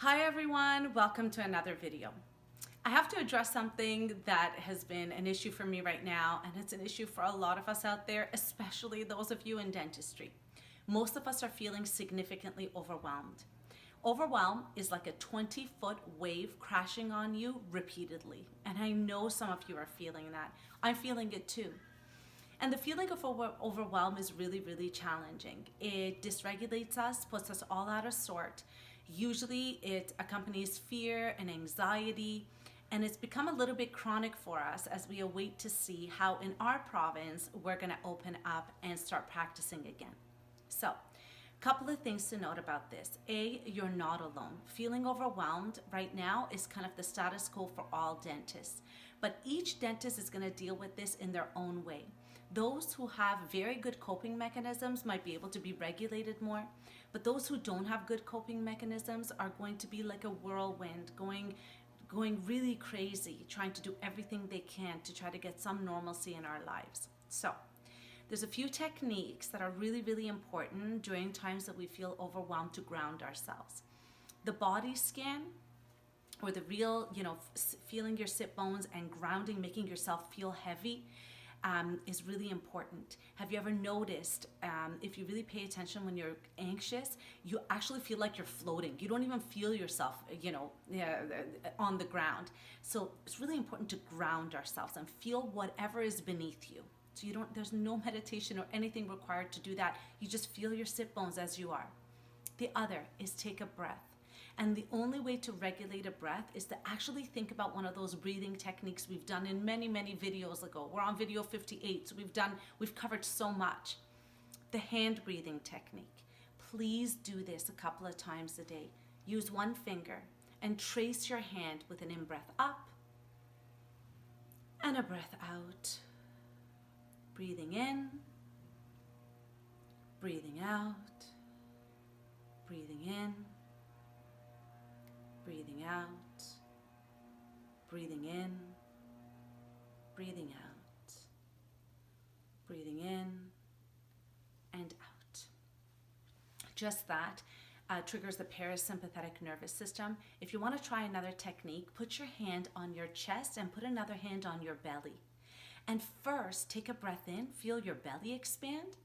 Hi everyone, welcome to another video. I have to address something that has been an issue for me right now, and it's an issue for a lot of us out there, especially those of you in dentistry. Most of us are feeling significantly overwhelmed. Overwhelm is like a 20-foot wave crashing on you repeatedly, and I know some of you are feeling that. I'm feeling it too. And the feeling of overwhelm is really, really challenging. It dysregulates us, puts us all out of sort. Usually it accompanies fear and anxiety, and it's become a little bit chronic for us as we await to see how in our province we're going to open up and start practicing again. So, a couple of things to note about this. A, you're not alone. Feeling overwhelmed right now is kind of the status quo for all dentists, but each dentist is going to deal with this in their own way. Those who have very good coping mechanisms might be able to be regulated more, but those who don't have good coping mechanisms are going to be like a whirlwind, going really crazy, trying to do everything they can to try to get some normalcy in our lives. So there's a few techniques that are really, really important during times that we feel overwhelmed to ground ourselves. The body scan, or the real, feeling your sit bones and grounding, making yourself feel heavy, is really important. Have you ever noticed, if you really pay attention when you're anxious, you actually feel like you're floating. You don't even feel yourself, on the ground. So it's really important to ground ourselves and feel whatever is beneath you. So there's no meditation or anything required to do that. You just feel your sit bones as you are. The other is take a breath. And the only way to regulate a breath is to actually think about one of those breathing techniques we've done in many, many videos ago. We're on video 58, so we've covered so much. The hand breathing technique. Please do this a couple of times a day. Use one finger and trace your hand with an in-breath up and a breath out. Breathing in, breathing out, breathing in, breathing out, breathing in, breathing out, breathing in, and out. Just that triggers the parasympathetic nervous system. If you want to try another technique, put your hand on your chest and put another hand on your belly. And first, take a breath in, feel your belly expand.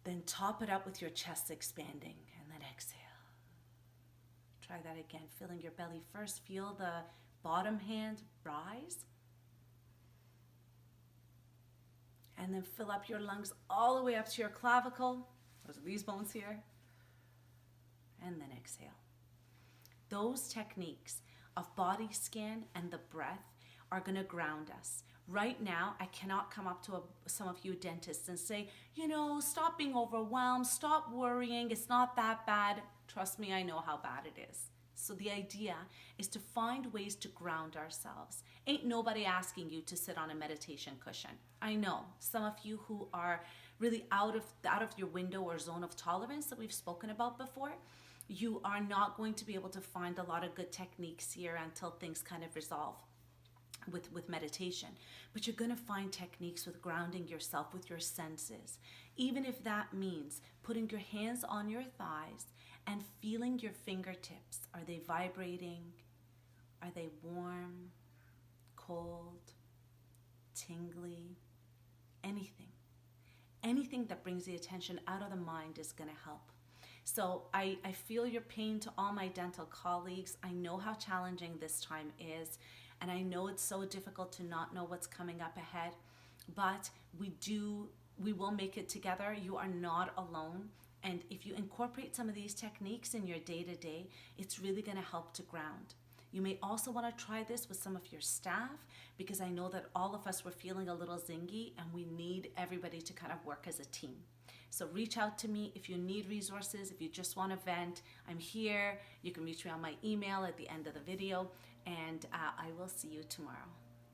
Then top it up with your chest expanding, and then exhale. Try that again, feeling your belly first. Feel the bottom hand rise. And then fill up your lungs all the way up to your clavicle. Those are these bones here. And then exhale. Those techniques of body scan and the breath are going to ground us. Right now, I cannot come up to some of you dentists and say, stop being overwhelmed, stop worrying, it's not that bad. Trust me, I know how bad it is. So the idea is to find ways to ground ourselves. Ain't nobody asking you to sit on a meditation cushion. I know some of you who are really out of your window or zone of tolerance that we've spoken about before, you are not going to be able to find a lot of good techniques here until things kind of resolve with meditation. But you're going to find techniques with grounding yourself with your senses, even if that means putting your hands on your thighs and feeling your fingertips. Are they vibrating? Are they warm, cold, tingly? Anything that brings the attention out of the mind is going to help. So I feel your pain to all my dental colleagues. I know how challenging this time is, and I know it's so difficult to not know what's coming up ahead, but we will make it together. You are not alone. And if you incorporate some of these techniques in your day-to-day, it's really going to help to ground. You may also want to try this with some of your staff, because I know that all of us were feeling a little zingy and we need everybody to kind of work as a team. So reach out to me if you need resources, if you just want to vent. I'm here. You can reach me on my email at the end of the video, and I will see you tomorrow.